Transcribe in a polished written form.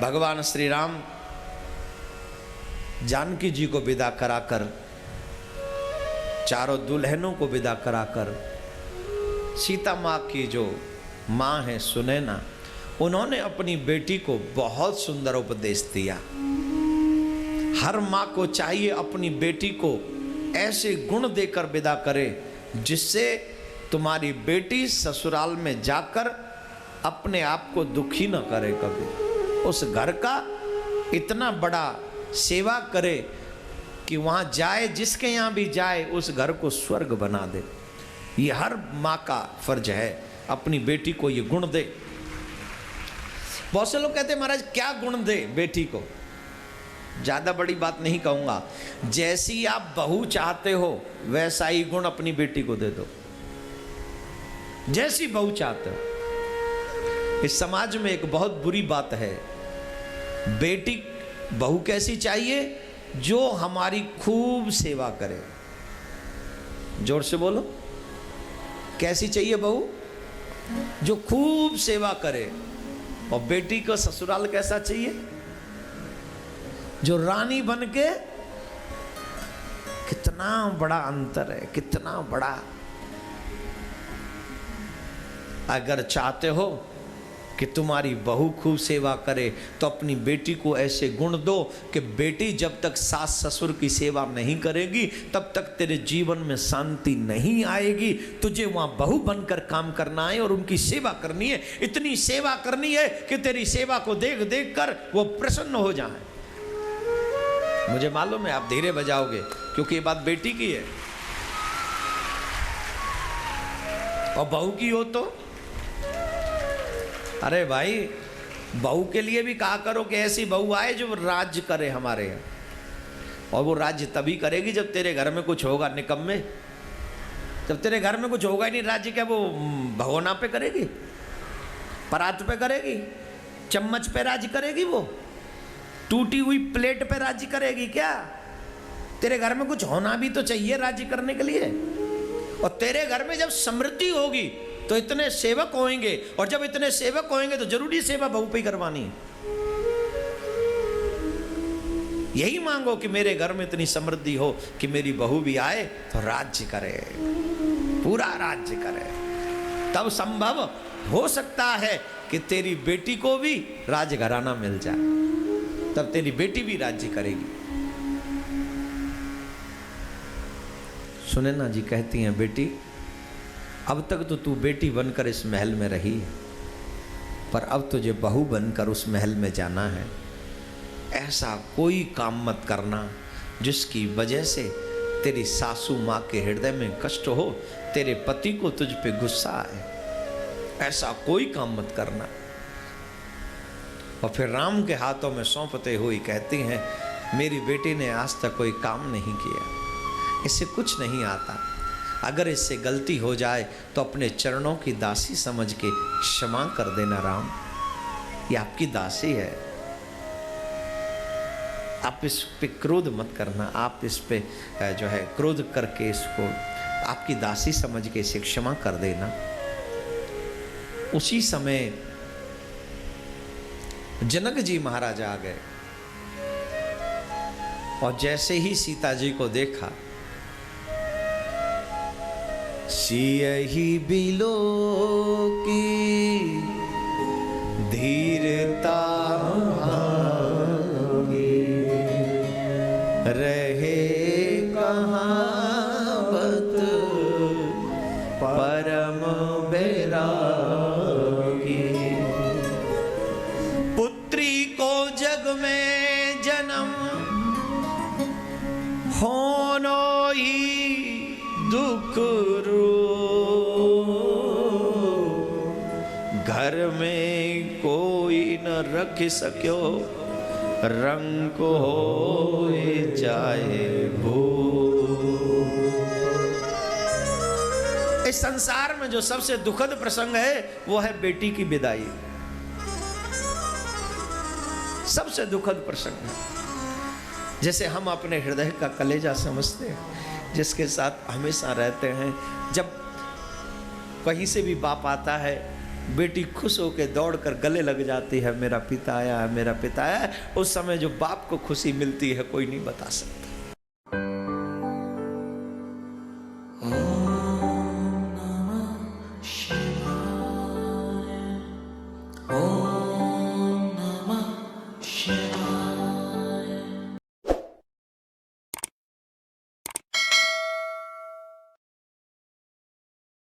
भगवान श्री राम जानकी जी को विदा कराकर, चारों दुल्हनों को विदा कराकर, सीता माँ की जो माँ है सुनैना, उन्होंने अपनी बेटी को बहुत सुंदर उपदेश दिया। हर माँ को चाहिए अपनी बेटी को ऐसे गुण देकर विदा करे जिससे तुम्हारी बेटी ससुराल में जाकर अपने आप को दुखी न करे, कभी उस घर का इतना बड़ा सेवा करे कि वहाँ जाए, जिसके यहाँ भी जाए उस घर को स्वर्ग बना दे। ये हर माँ का फर्ज है, अपनी बेटी को ये गुण दे। बहुत से लोग कहते हैं महाराज क्या गुण दे बेटी को। ज़्यादा बड़ी बात नहीं कहूँगा, जैसी आप बहू चाहते हो वैसा ही गुण अपनी बेटी को दे दो, जैसी बहू चाहते हो। इस समाज में एक बहुत बुरी बात है, बेटी बहू कैसी चाहिए? जो हमारी खूब सेवा करे। जोर से बोलो, कैसी चाहिए बहू? जो खूब सेवा करे। और बेटी को ससुराल कैसा चाहिए? जो रानी बन के, कितना बड़ा अंतर है, कितना बड़ा। अगर चाहते हो कि तुम्हारी बहू खूब सेवा करे तो अपनी बेटी को ऐसे गुण दो कि बेटी जब तक सास ससुर की सेवा नहीं करेगी तब तक तेरे जीवन में शांति नहीं आएगी। तुझे वहाँ बहू बनकर काम करना है और उनकी सेवा करनी है। इतनी सेवा करनी है कि तेरी सेवा को देख देख कर वो प्रसन्न हो जाए। मुझे मालूम है आप धीरे बजाओगे क्योंकि ये बात बेटी की है। और बहू की हो तो अरे भाई, बहू के लिए भी कहा करो कि ऐसी बहू आए जो राज्य करे हमारे यहाँ। और वो राज्य तभी करेगी जब तेरे घर में कुछ होगा। निकम्मे, जब तेरे घर में कुछ होगा ही नहीं, राज्य क्या वो भगोना पे करेगी, परात पे करेगी, चम्मच पे राज्य करेगी, वो टूटी हुई प्लेट पे राज्य करेगी क्या? तेरे घर में कुछ होना भी तो चाहिए राज्य करने के लिए। और तेरे घर में जब समृद्धि होगी तो इतने सेवक होंगे, और जब इतने सेवक होंगे तो जरूरी सेवा बहू पे ही करवानी है। यही मांगो कि मेरे घर में इतनी समृद्धि हो कि मेरी बहू भी आए तो राज्य करे, पूरा राज्य करे। तब संभव हो सकता है कि तेरी बेटी को भी राजघराना मिल जाए, तब तेरी बेटी भी राज्य करेगी। सुनैना जी कहती हैं, बेटी अब तक तो तू बेटी बनकर इस महल में रही है, पर अब तुझे बहू बनकर उस महल में जाना है। ऐसा कोई काम मत करना जिसकी वजह से तेरी सासू माँ के हृदय में कष्ट हो, तेरे पति को तुझ पे गुस्सा आए। ऐसा कोई काम मत करना। और फिर राम के हाथों में सौंपते हुए कहती हैं, मेरी बेटी ने आज तक कोई काम नहीं किया, इससे कुछ नहीं आता। अगर इससे गलती हो जाए तो अपने चरणों की दासी समझ के क्षमा कर देना राम। ये आपकी दासी है, आप इस पे क्रोध मत करना। आप इस पे जो है क्रोध करके इसको आपकी दासी समझ के इसे क्षमा कर देना। उसी समय जनक जी महाराज आ गए और जैसे ही सीता जी को देखा, सियहि बिलो की धीरता रहे कहावत परम बैरागी। पुत्री को जग में जन्म होनो ही दुख रो, घर में कोई न रख सक्यो, रंग हो जाए भू। इस संसार में जो सबसे दुखद प्रसंग है वो है बेटी की विदाई। सबसे दुखद प्रसंग है। जैसे हम अपने हृदय का कलेजा समझते हैं, जिसके साथ हमेशा रहते हैं, जब कहीं से भी बाप आता है बेटी खुश होकर दौड़कर गले लग जाती है, मेरा पिता आया है, मेरा पिता आया है। उस समय जो बाप को खुशी मिलती है कोई नहीं बता सकता।